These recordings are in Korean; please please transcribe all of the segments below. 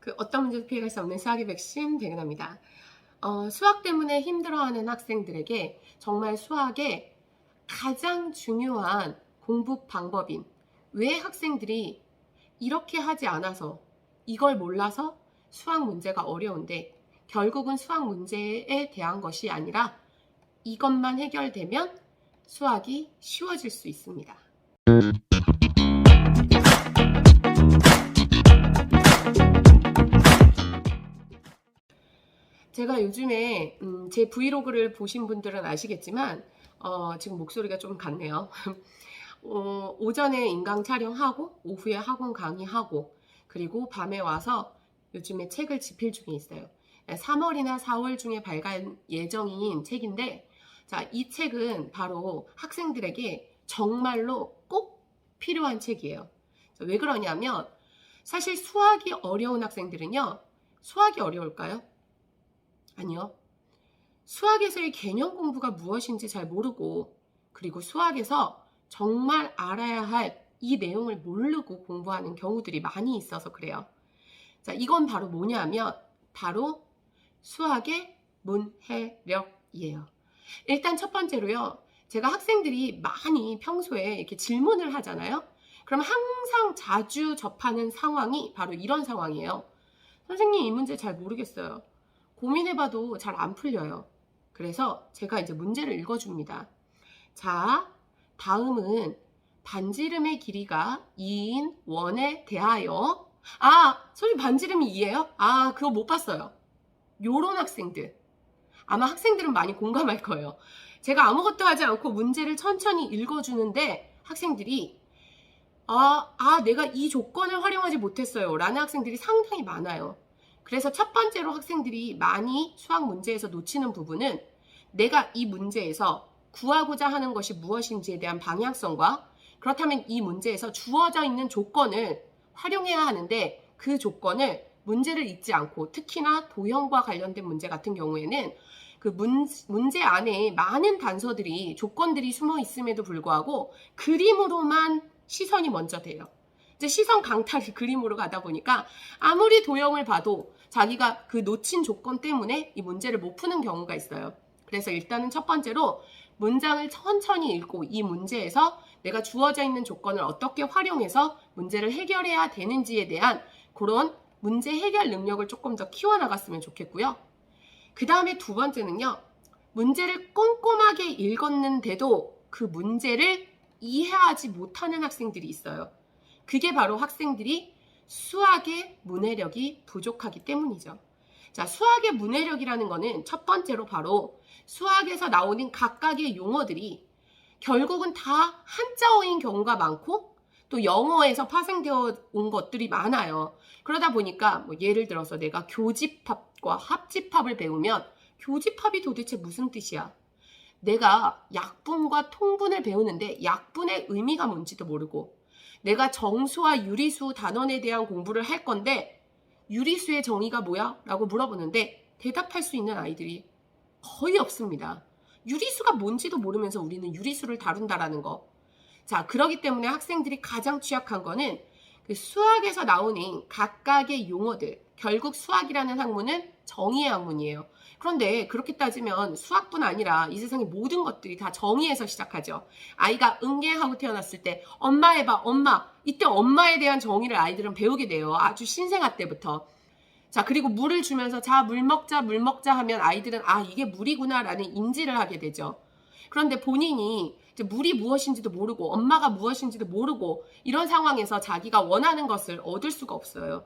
그 어떤 문제도 피해갈 수 없는 수학의 백신 백은하입니다. 수학 때문에 힘들어하는 학생들에게 정말 수학의 가장 중요한 공부 방법인 왜 학생들이 이렇게 하지 않아서 이걸 몰라서 수학 문제가 어려운데 결국은 수학 문제에 대한 것이 아니라 이것만 해결되면 수학이 쉬워질 수 있습니다. 제가 요즘에 제 브이로그를 보신 분들은 아시겠지만 지금 목소리가 좀 같네요. 오전에 인강 촬영하고 오후에 학원 강의하고 그리고 밤에 와서 요즘에 책을 집필 중에 있어요. 3월이나 4월 중에 발간 예정인 책인데 자, 이 책은 바로 학생들에게 정말로 꼭 필요한 책이에요. 왜 그러냐면 사실 수학이 어려운 학생들은요. 수학이 어려울까요? 아니요. 수학에서의 개념 공부가 무엇인지 잘 모르고 그리고 수학에서 정말 알아야 할 이 내용을 모르고 공부하는 경우들이 많이 있어서 그래요. 자, 이건 바로 뭐냐면 바로 수학의 문해력이에요. 일단 첫 번째로요. 제가 학생들이 많이 평소에 이렇게 질문을 하잖아요. 그럼 항상 자주 접하는 상황이 바로 이런 상황이에요. 선생님, 이 문제 잘 모르겠어요. 고민해봐도 잘 안 풀려요. 그래서 제가 이제 문제를 읽어줍니다. 자, 다음은 반지름의 길이가 2인 원에 대하여 선생님 반지름이 2예요? 그거 못 봤어요. 요런 학생들. 아마 학생들은 많이 공감할 거예요. 제가 아무것도 하지 않고 문제를 천천히 읽어주는데 학생들이 내가 이 조건을 활용하지 못했어요. 라는 학생들이 상당히 많아요. 그래서 첫 번째로 학생들이 많이 수학 문제에서 놓치는 부분은 내가 이 문제에서 구하고자 하는 것이 무엇인지에 대한 방향성과 그렇다면 이 문제에서 주어져 있는 조건을 활용해야 하는데 그 조건을 문제를 읽지 않고 특히나 도형과 관련된 문제 같은 경우에는 그 문제 안에 많은 단서들이 조건들이 숨어 있음에도 불구하고 그림으로만 시선이 먼저 돼요. 이제 시선 강탈이 그림으로 가다 보니까 아무리 도형을 봐도 자기가 그 놓친 조건 때문에 이 문제를 못 푸는 경우가 있어요. 그래서 일단은 첫 번째로 문장을 천천히 읽고 이 문제에서 내가 주어져 있는 조건을 어떻게 활용해서 문제를 해결해야 되는지에 대한 그런 문제 해결 능력을 조금 더 키워나갔으면 좋겠고요. 그 다음에 두 번째는요. 문제를 꼼꼼하게 읽었는데도 그 문제를 이해하지 못하는 학생들이 있어요. 그게 바로 학생들이 수학의 문해력이 부족하기 때문이죠. 자, 수학의 문해력이라는 거는 첫 번째로 바로 수학에서 나오는 각각의 용어들이 결국은 다 한자어인 경우가 많고 또 영어에서 파생되어 온 것들이 많아요. 그러다 보니까 예를 들어서 내가 교집합과 합집합을 배우면 교집합이 도대체 무슨 뜻이야? 내가 약분과 통분을 배우는데 약분의 의미가 뭔지도 모르고 내가 정수와 유리수 단원에 대한 공부를 할 건데 유리수의 정의가 뭐야? 라고 물어보는데 대답할 수 있는 아이들이 거의 없습니다. 유리수가 뭔지도 모르면서 우리는 유리수를 다룬다라는 거. 자, 그러기 때문에 학생들이 가장 취약한 거는 그 수학에서 나오는 각각의 용어들. 결국 수학이라는 학문은 정의의 학문이에요. 그런데 그렇게 따지면 수학뿐 아니라 이 세상의 모든 것들이 다 정의에서 시작하죠. 아이가 응애하고 태어났을 때 엄마 해봐, 엄마. 이때 엄마에 대한 정의를 아이들은 배우게 돼요. 아주 신생아 때부터. 자, 그리고 물을 주면서 자, 물 먹자 하면 아이들은 이게 물이구나 라는 인지를 하게 되죠. 그런데 본인이 이제 물이 무엇인지도 모르고 엄마가 무엇인지도 모르고 이런 상황에서 자기가 원하는 것을 얻을 수가 없어요.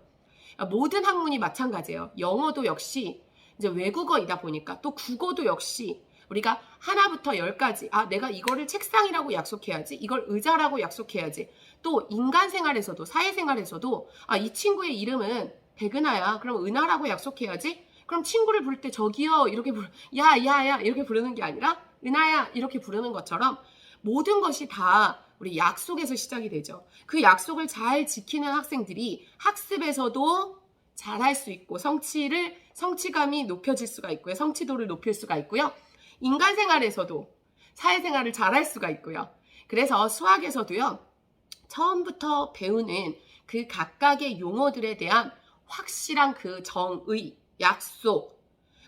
모든 학문이 마찬가지예요. 영어도 역시 이제 외국어이다 보니까 또 국어도 역시 우리가 하나부터 10까지 내가 이거를 책상이라고 약속해야지 이걸 의자라고 약속해야지 또 인간 생활에서도 사회생활에서도 이 친구의 이름은 백은하야. 그럼 은하라고 약속해야지. 그럼 친구를 부를 때 저기요 이렇게 야야야 이렇게 부르는 게 아니라 은하야 이렇게 부르는 것처럼 모든 것이 다 우리 약속에서 시작이 되죠. 그 약속을 잘 지키는 학생들이 학습에서도 잘할 수 있고 성취감이 높여질 수가 있고요. 성취도를 높일 수가 있고요. 인간 생활에서도 사회생활을 잘할 수가 있고요. 그래서 수학에서도요. 처음부터 배우는 그 각각의 용어들에 대한 확실한 그 정의, 약속,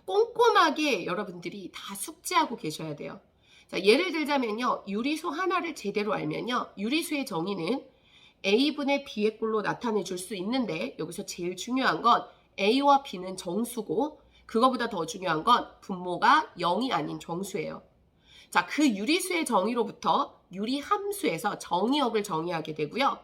꼼꼼하게 여러분들이 다 숙지하고 계셔야 돼요. 자, 예를 들자면요. 유리수 하나를 제대로 알면요. 유리수의 정의는 A분의 B의 꼴로 나타내 줄 수 있는데 여기서 제일 중요한 건 A와 B는 정수고 그거보다 더 중요한 건 분모가 0이 아닌 정수예요. 자, 그 유리수의 정의로부터 유리함수에서 정의역을 정의하게 되고요.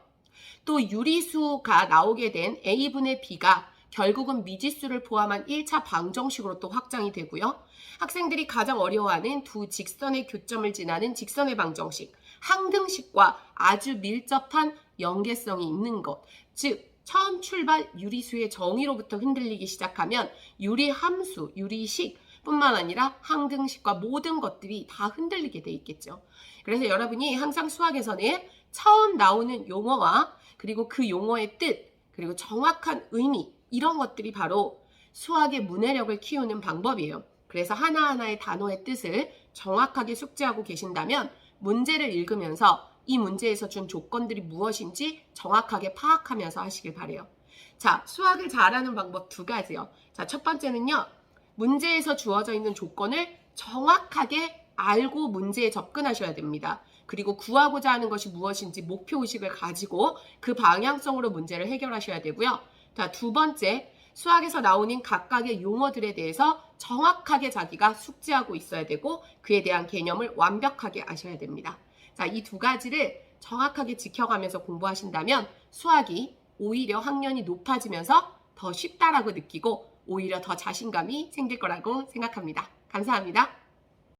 또 유리수가 나오게 된 A분의 B가 결국은 미지수를 포함한 1차 방정식으로 또 확장이 되고요. 학생들이 가장 어려워하는 두 직선의 교점을 지나는 직선의 방정식, 항등식과 아주 밀접한 연계성이 있는 것, 즉 처음 출발 유리수의 정의로부터 흔들리기 시작하면 유리함수, 유리식 뿐만 아니라 항등식과 모든 것들이 다 흔들리게 돼 있겠죠. 그래서 여러분이 항상 수학에서는 처음 나오는 용어와 그리고 그 용어의 뜻, 그리고 정확한 의미, 이런 것들이 바로 수학의 문해력을 키우는 방법이에요. 그래서 하나하나의 단어의 뜻을 정확하게 숙지하고 계신다면 문제를 읽으면서 이 문제에서 준 조건들이 무엇인지 정확하게 파악하면서 하시길 바래요. 자, 수학을 잘하는 방법 두 가지요. 자, 첫 번째는요. 문제에서 주어져 있는 조건을 정확하게 알고 문제에 접근하셔야 됩니다. 그리고 구하고자 하는 것이 무엇인지 목표의식을 가지고 그 방향성으로 문제를 해결하셔야 되고요. 자, 두 번째, 수학에서 나오는 각각의 용어들에 대해서 정확하게 자기가 숙지하고 있어야 되고 그에 대한 개념을 완벽하게 아셔야 됩니다. 자, 이 두 가지를 정확하게 지켜가면서 공부하신다면 수학이 오히려 학년이 높아지면서 더 쉽다라고 느끼고 오히려 더 자신감이 생길 거라고 생각합니다. 감사합니다.